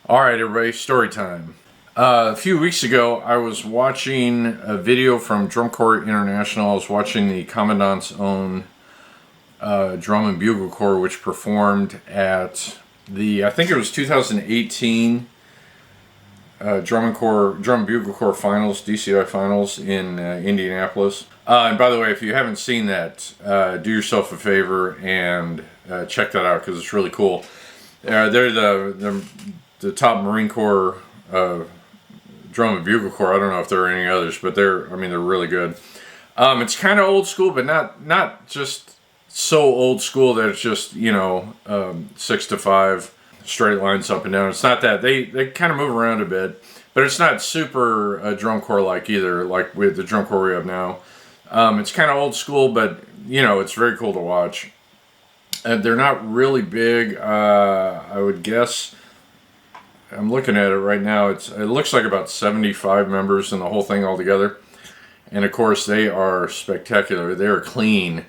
All right, everybody, story time. A few weeks ago, I was watching a video from Drum Corps International. I was watching the Commandant's Own Drum and Bugle Corps, which performed at I think it was 2018 Drum and Bugle Corps Finals, DCI Finals in Indianapolis. And by the way, if you haven't seen that, do yourself a favor and check that out because it's really cool. They're the top Marine Corps Drum and Bugle Corps. I don't know if there are any others, but they're really good. It's kind of old school, but not just so old school that it's just 6 to 5 straight lines up and down. It's not that. They kind of move around a bit, but it's not super drum corps like either, like with the drum corps we have now. It's kind of old school, but it's very cool to watch. They're not really big. I would guess. I'm looking at it right now. It looks like about 75 members in the whole thing altogether. And of course, they are spectacular. They are clean.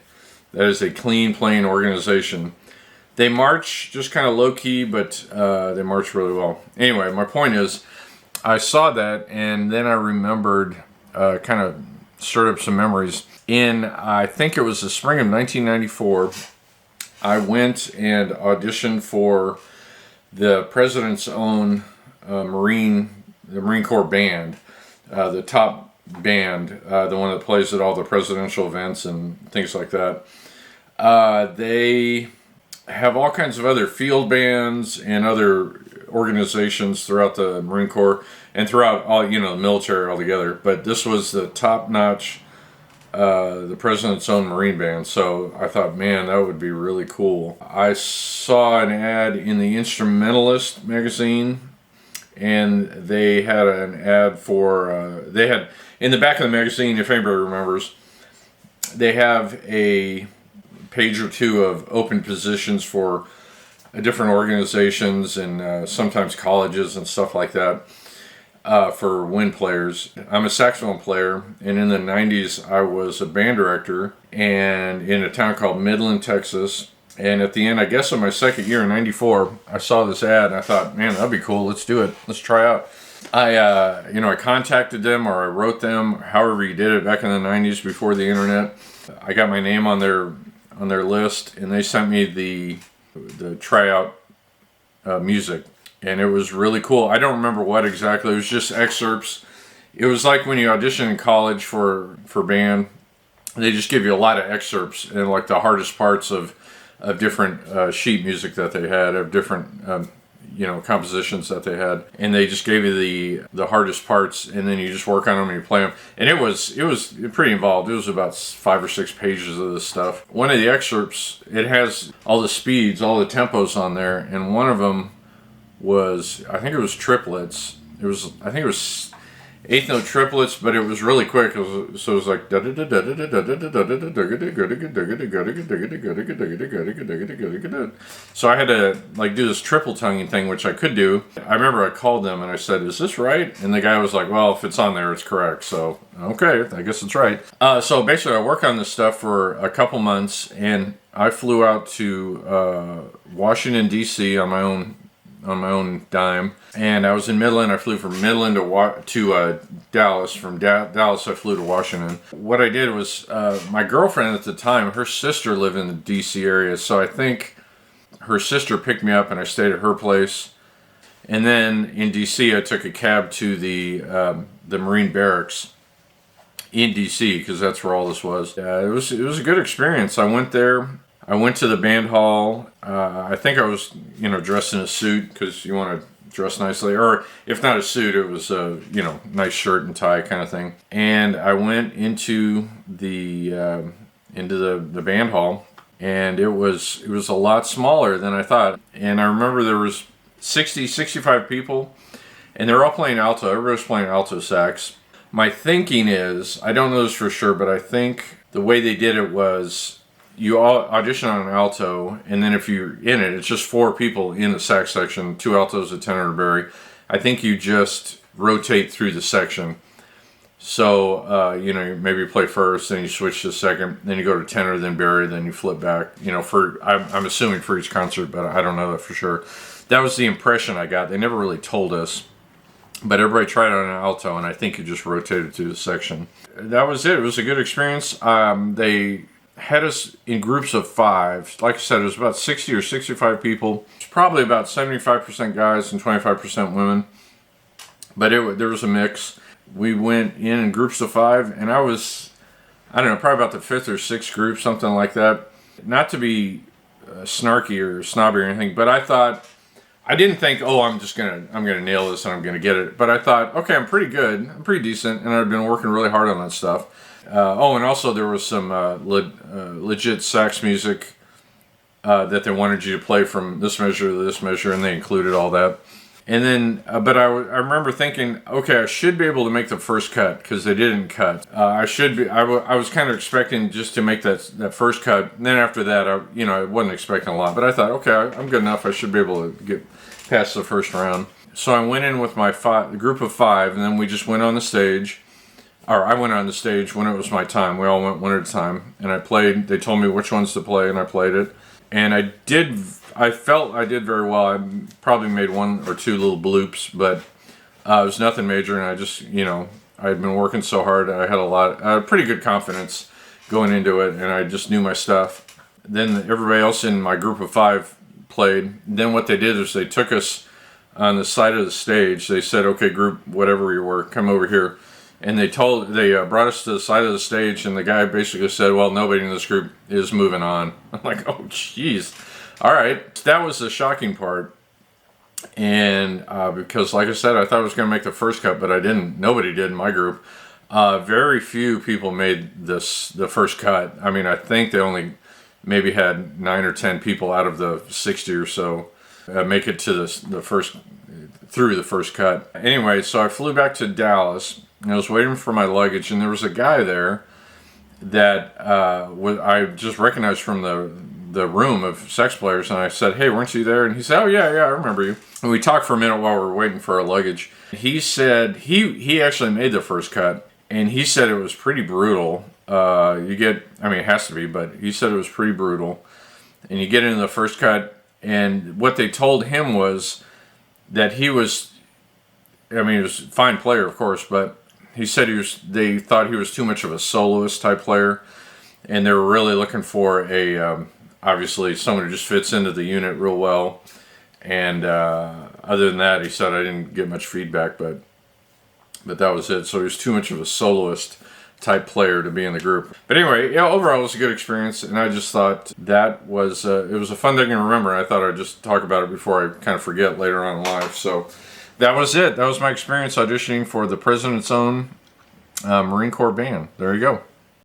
That is a clean, plain organization. They march just kind of low-key, but they march really well. Anyway, my point is, I saw that, and then I remembered, kind of stirred up some memories. I think it was the spring of 1994, I went and auditioned for the President's Own the Marine Corps band, the top band, the one that plays at all the presidential events and things like that. They have all kinds of other field bands and other organizations throughout the Marine Corps and throughout all the military altogether. But this was the top-notch, the President's Own Marine Band. So I thought, man, that would be really cool. I saw an ad in the Instrumentalist magazine, and they had an ad for, they had, in the back of the magazine, if anybody remembers, they have a page or two of open positions for different organizations and sometimes colleges and stuff like that. For wind players. I'm a saxophone player, and in the 90s I was a band director and in a town called Midland, Texas. And at the end, I guess of my second year in 94, I saw this ad and I thought, man, that'd be cool. Let's do it. Let's try out. I contacted them, or I wrote them, however you did it back in the 90s before the internet. I got my name on their list, and they sent me the tryout music. And it was really cool. I don't remember what exactly. It was just excerpts. It was like when you audition in college for band. They just give you a lot of excerpts and like the hardest parts of different sheet music that they had, of different compositions that they had. And they just gave you the hardest parts, and then you just work on them and you play them. And it was pretty involved. It was about 5 or 6 pages of this stuff. One of the excerpts, it has all the speeds, all the tempos on there, and one of them was, I think it was triplets. I think it was 8th note triplets, but it was really quick. So it was like, so I had to like do this triple tonguing thing, which I could do. I remember I called them and I said, "Is this right?" And the guy was like, "Well, if it's on there, it's correct." So okay, I guess it's right. So basically, I worked on this stuff for a couple months, and I flew out to Washington D.C. on my own dime, and I was in Midland. I flew from Midland to Dallas. From Dallas, I flew to Washington. What I did was, my girlfriend at the time, her sister lived in the D.C. area, so I think her sister picked me up, and I stayed at her place. And then in D.C., I took a cab to the Marine Barracks in D.C. because that's where all this was. It was a good experience. I went there. I went to the band hall. I think I was, dressed in a suit because you want to dress nicely. Or if not a suit, it was a, nice shirt and tie kind of thing. And I went into the band hall, and it was a lot smaller than I thought. And I remember there was 65 people, and they're all playing alto. Everybody's playing alto sax. My thinking is, I don't know this for sure, but I think the way they did it was, you all audition on an alto, and then if you're in it, it's just 4 people in the sax section, 2 altos, a tenor, and a bari. I think you just rotate through the section. So, you know, maybe you play first, then you switch to second, then you go to tenor, then Barry, then you flip back, you know, I'm assuming for each concert, but I don't know that for sure. That was the impression I got. They never really told us, but everybody tried on an alto, and I think you just rotated through the section. That was it. It was a good experience. They had us in groups of 5. Like I said, it was about 60 or 65 people. It's probably about 75% guys and 25% women, but there was a mix. We went in groups of 5, and I don't know, probably about the 5th or 6th group, something like that. Not to be snarky or snobby or anything, but I didn't think, oh, I'm gonna nail this and I'm gonna get it. But I thought, okay, I'm pretty good, I'm pretty decent, and I've been working really hard on that stuff. And also there was some legit sax music that they wanted you to play from this measure to this measure, and they included all that. And then, but I remember thinking, okay, I should be able to make the first cut because they didn't cut. I was kind of expecting just to make that first cut. And then after that, I wasn't expecting a lot. But I thought, okay, I'm good enough. I should be able to get past the first round. So I went in with my group of 5, and then we just went on the stage. Or I went on the stage when it was my time. We all went one at a time, and I played. They told me which ones to play, and I played it. And I felt I did very well. I probably made 1 or 2 little bloops, but it was nothing major. And I just, I had been working so hard. I had pretty good confidence going into it, and I just knew my stuff. Then everybody else in my group of 5 played. Then what they did is they took us on the side of the stage. They said, okay, group, whatever you were, come over here. And they brought us to the side of the stage, and the guy basically said, well, nobody in this group is moving on. I'm like, oh, jeez. All right. That was the shocking part. And because, like I said, I thought I was going to make the first cut, but I didn't. Nobody did in my group. Very few people made the first cut. I mean, I think they only maybe had 9 or 10 people out of the 60 or so make it to through the first cut. Anyway, so I flew back to Dallas, and I was waiting for my luggage, and there was a guy there that I just recognized from the room of sax players, and I said, hey, weren't you there? And he said, oh, yeah, I remember you. And we talked for a minute while we were waiting for our luggage. He said he actually made the first cut, and he said it was pretty brutal. It has to be, but he said it was pretty brutal. And you get into the first cut, and what they told him was that he was a fine player, of course, but he said they thought he was too much of a soloist type player, and they were really looking for obviously someone who just fits into the unit real well. And other than that, he said I didn't get much feedback, but that was it. So he was too much of a soloist type player to be in the group. But anyway, yeah, overall it was a good experience, and I just thought that was it was a fun thing to remember. And I thought I'd just talk about it before I kind of forget later on in life. So that was it. That was my experience auditioning for the President's Own Marine Corps Band. There you go.